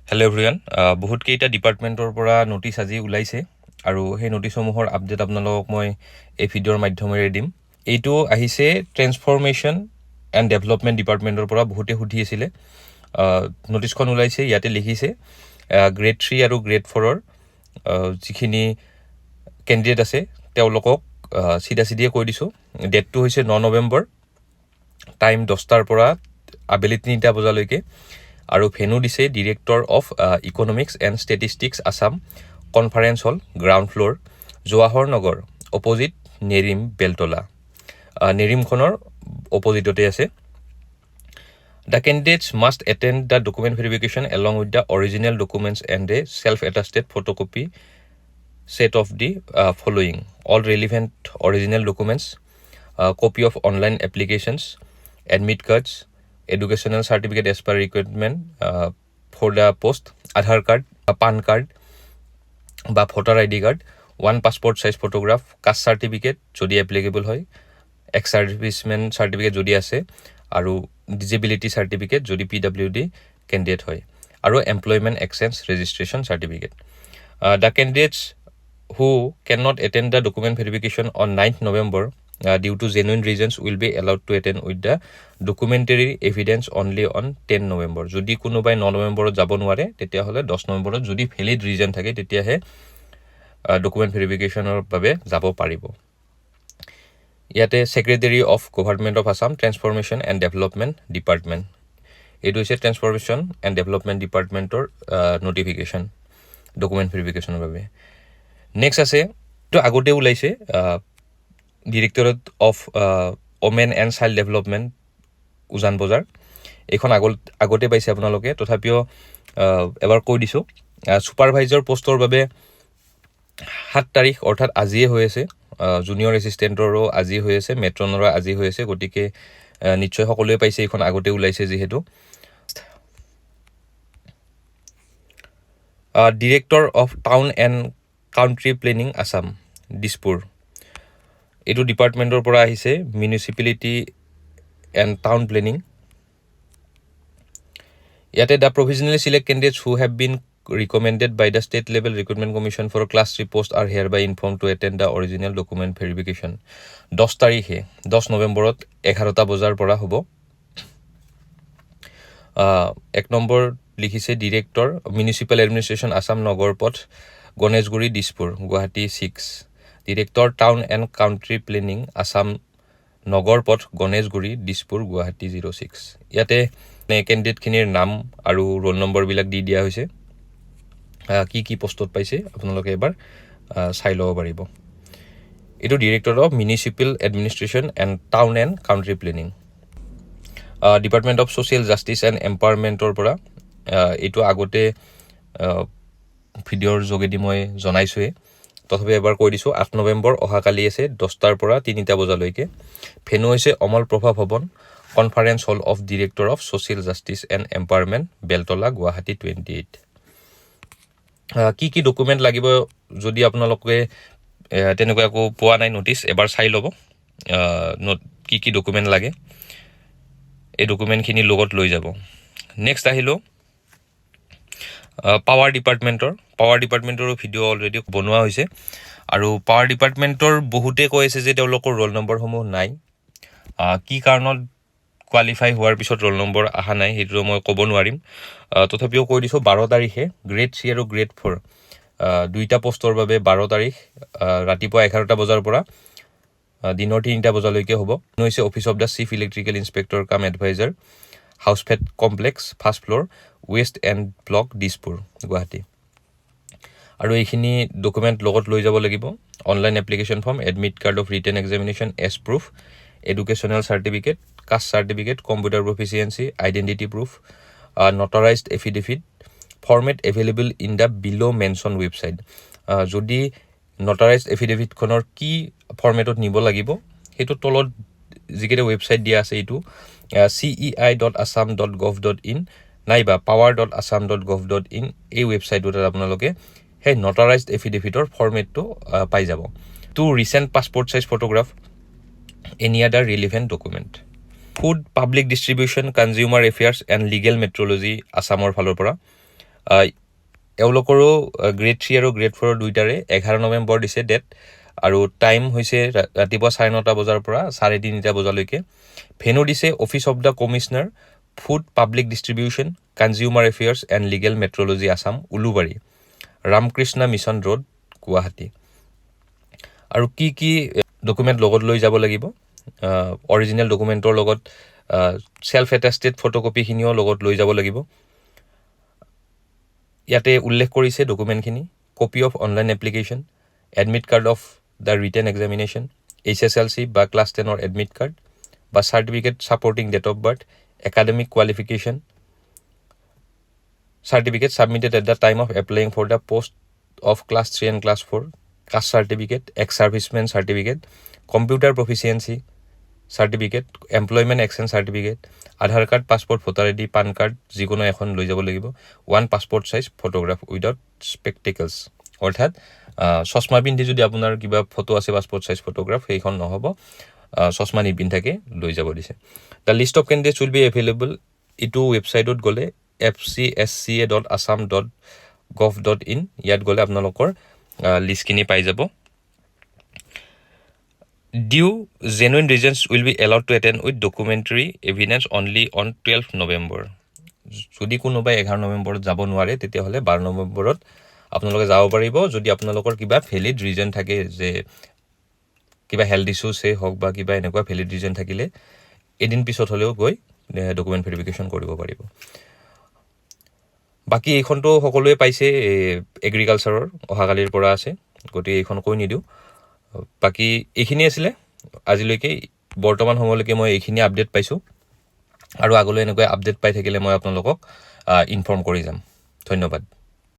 Hello' everyone বহুত কেইটা ডিপাৰ্টমেণ্টৰ পৰা নটিচ আজি ওলাইছে আৰু সেই নটিচসমূহৰ আপডেট আপোনালোকক মই এই ভিডিঅ'ৰ মাধ্যমেৰে দিম। এইটো আহিছে ট্ৰেন্সফৰ্মেশ্যন এণ্ড ডেভেলপমেণ্ট ডিপাৰ্টমেণ্টৰ পৰা বহুতে সুধি আছিলে। নটিচখন ওলাইছে, ইয়াতে লিখিছে গ্ৰেড 3 আৰু গ্ৰেড 4ৰ যিখিনি কেণ্ডিডেট আছে তেওঁলোকক চিধাচিধিয়ে কৈ দিছোঁ। ডেটটো হৈছে 9 নৱেম্বৰ, টাইম 10টাৰ পৰা আবেলি 3টা বজালৈকে। আৰু ভেনু দিছে director of economics and statistics Assam, conference hall, ground floor, Jawahar Nagar, opposite Nerim Beltola. নেৰিমখনৰ অপজিটতে আছে। The candidates must attend the document verification along with the original documents and a self-attested photocopy set of the following: all relevant original documents, copy of online applications, admit cards, educational certificate as per requirement for the post, Aadhaar card, PAN card বা voter ID card, one passport size photograph, caste certificate যদি applicable হয়, ex serviceman certificate যদি আছে, আৰু disability certificate যদি PWD candidate হয়, আৰু employment exchange registration certificate. The candidates who cannot attend the document verification on 9th November due to genuine reasons will be allowed to attend with the documentary evidence only on 10 November. যদি কোনোবাই 9 নৱেম্বৰত যাব নোৱাৰে তেতিয়াহ'লে 10 নৱেম্বৰত যদি valid region থাকে তেতিয়াহে ডকুমেণ্ট ভেৰিফিকেশ্যনৰ বাবে যাব পাৰিব। ইয়াতে secretary of government of Assam transformation and development department, এইটো হৈছে ট্ৰেন্সফৰ্মেশ্যন এণ্ড ডেভেলপমেণ্ট ডিপাৰ্টমেণ্টৰ নটিফিকেশ্যন ডকুমেণ্ট ভেৰিফিকেশ্যনৰ বাবে। নেক্সট আছে, এইটো আগতে ওলাইছে, directorate of women and child development উজান বজাৰ। এইখন আগতে পাইছে আপোনালোকে, তথাপিও এবাৰ কৈ দিছোঁ। ছুপাৰভাইজাৰ পষ্টৰ বাবে 7 তাৰিখ অৰ্থাৎ আজিয়ে হৈ আছে। জুনিয়ৰ এছিষ্টেণ্টৰো আজি হৈ আছে, মেট্ৰনৰো আজি হৈ আছে, গতিকে নিশ্চয় সকলোৱে পাইছে, এইখন আগতে ওলাইছে যিহেতু। Director of town and country planning Assam, Dispur, এইটো ডিপাৰ্টমেণ্টৰ পৰা আহিছে, মিউনিচিপেলিটি এণ্ড টাউন প্লেনিং। ইয়াতে the provisionally select candidates who have been recommended by the state level recruitment commission for class 3 post are hereby informed to attend the original document verification. 10 তাৰিখে 10 নৱেম্বৰত 11টা বজাৰ পৰা হ'ব। 1 নম্বৰ লিখিছে director municipal administration Assam, Nagarpath, Ganeshguri, Dispur, Guwahati 6। Director town and country planning Assam, Nagarpath, Ganeshguri, Dispur, Guwahati 06। ইয়াতে কেণ্ডিডেটখিনিৰ নাম আৰু roll নম্বৰবিলাক দি দিয়া হৈছে, কি পষ্টত পাইছে আপোনালোকে এবাৰ চাই ল'ব পাৰিব। এইটো director of municipal administration and town and country planning. Department of social justice and এম্পাৱাৰমেণ্টৰ পৰা এইটো আগতে ভিডিঅ'ৰ যোগেদি মই জনাইছোঁৱেই, তথাপি এবাৰ কৈ দিছোঁ। 8 নৱেম্বৰ অহাকালি আছে, 10টাৰ পৰা 3টা বজালৈকে। ভেনু হৈছে Amal Prabha Bhawan, conference hall of director of social justice and empowerment, Beltola, Guwahati 28। কি ডকুমেণ্ট লাগিব যদি আপোনালোকে তেনেকুৱা একো পোৱা নাই নটিচ, এবাৰ চাই ল'ব কি ডকুমেণ্ট লাগে, এই ডকুমেণ্টখিনি লগত লৈ যাব। নেক্সট আহিলোঁ পাৱাৰ ডিপাৰ্টমেণ্টৰো ভিডিঅ' অলৰেডি বনোৱা হৈছে, আৰু পাৱাৰ ডিপাৰ্টমেণ্টৰ বহুতে কৈ আছে যে তেওঁলোকৰ ৰোল নম্বৰসমূহ নাই। কি কাৰণত কোৱালিফাই হোৱাৰ পিছত ৰোল নম্বৰ অহা নাই সেইটো মই ক'ব নোৱাৰিম, তথাপিও কৈ দিছোঁ 12 তাৰিখে গ্ৰেড 3 আৰু গ্ৰেড 4 দুইটা পষ্টৰ বাবে 12 তাৰিখ ৰাতিপুৱা 11টা বজাৰ পৰা দিনৰ 3টা বজালৈকে হ'ব। হৈছে office of the chief electrical inspector cum adviser, Housefed complex, first floor, west end block, Dispur, Guwahati. আৰু এইখিনি ডকুমেণ্ট লগত লৈ যাব লাগিব: online application form, admit card of written examination age proof, educational certificate, caste certificate, computer proficiency, identity proof, notarized affidavit, format available in the below' mention website. যদি নটাৰাইজড এফিডেভিটখনৰ কি ফৰ্মেটত নিব লাগিব সেইটো তলত যিকেইটা ৱেবছাইট দিয়া আছে, এইটো cei.assam.gov.in নাইবা power.assam.gov.in, এই ৱেবছাইটত আপোনালোকে সেই নটাৰাইজড এফিডেভিটৰ ফৰ্মেটটো পাই যাব। Two recent passport size photograph, any other relevant document. Food public distribution, consumer affairs and legal metrology আছামৰ ফালৰ পৰা এওঁলোকৰো গ্ৰেড 3 আৰু গ্ৰেড 4 দুইটাৰে 11 নৱেম্বৰ দিছে ডেট, আৰু টাইম হৈছে ৰাতিপুৱা 9:30 বজাৰ পৰা 3:30 বজালৈকে। ভেনু দিছে office of the commissioner, food public distribution, consumer affairs and legal metrology Assam, Ulubari, Ramakrishna mission road, Guwahati. আৰু কি কি ডকুমেণ্ট লগত লৈ যাব লাগিব? অৰিজিনেল ডকুমেণ্টৰ লগত ছেল্ফ এটেষ্টেড ফটোকপিখিনিও লগত লৈ যাব লাগিব। ইয়াতে উল্লেখ কৰিছে ডকুমেণ্টখিনি: copy of online application, admit card of the written examination, HSLC বা ক্লাছ 10ৰ এডমিট কাৰ্ড বা certificate supporting date of birth, academic qualification certificate submitted at the time of applying for the post of class 3 and class 4, caste certificate, ex-serviceman certificate, computer proficiency certificate, employment action certificate, Aadhaar card, passport, voter ID, PAN card যিকোনো এখন লৈ যাব লাগিব, 1 passport size photograph without spectacles, অৰ্থাৎ চশমা পিন্ধি যদি আপোনাৰ কিবা ফটো আছে পাছপোৰ্ট সাইজ ফটোগ্ৰাফ, সেইখন নহ'ব, চশমা নিপিন্ধাকে লৈ যাব দিছে। The least of candidates will be available, এইটো ৱেবছাইটত গ'লে fcsca.assam.gov.in, ইয়াত গ'লে আপোনালোকৰ লিষ্টখিনি পাই যাব। Due genuine reasons will be allowed to attend with documentary evidence only on 12 November. যদি কোনোবাই 11 নৱেম্বৰত যাব নোৱাৰে তেতিয়াহ'লে 12 নৱেম্বৰত আপোনালোকে যাব পাৰিব, যদি আপোনালোকৰ কিবা ভেলিড ৰিজন থাকে, যে কিবা হেল্থ ইছ্যুছে হওক বা কিবা এনেকুৱা ভেলিড ৰিজন থাকিলে এদিন পিছত হ'লেও গৈ ডকুমেণ্ট ভেৰিফিকেশ্যন কৰিব পাৰিব। বাকী এইখনতো সকলোৱে পাইছে, এগ্ৰিকালচাৰৰ অহাকালিৰ পৰা আছে, গতিকে এইখন কৈ নিদিওঁ। বাকী এইখিনি আছিলে আজিলৈকে, বৰ্তমান সময়লৈকে মই এইখিনি আপডেট পাইছোঁ, আৰু আগলৈ এনেকৈ আপডেট পাই থাকিলে মই আপোনালোকক ইনফৰ্ম কৰি যাম। ধন্যবাদ।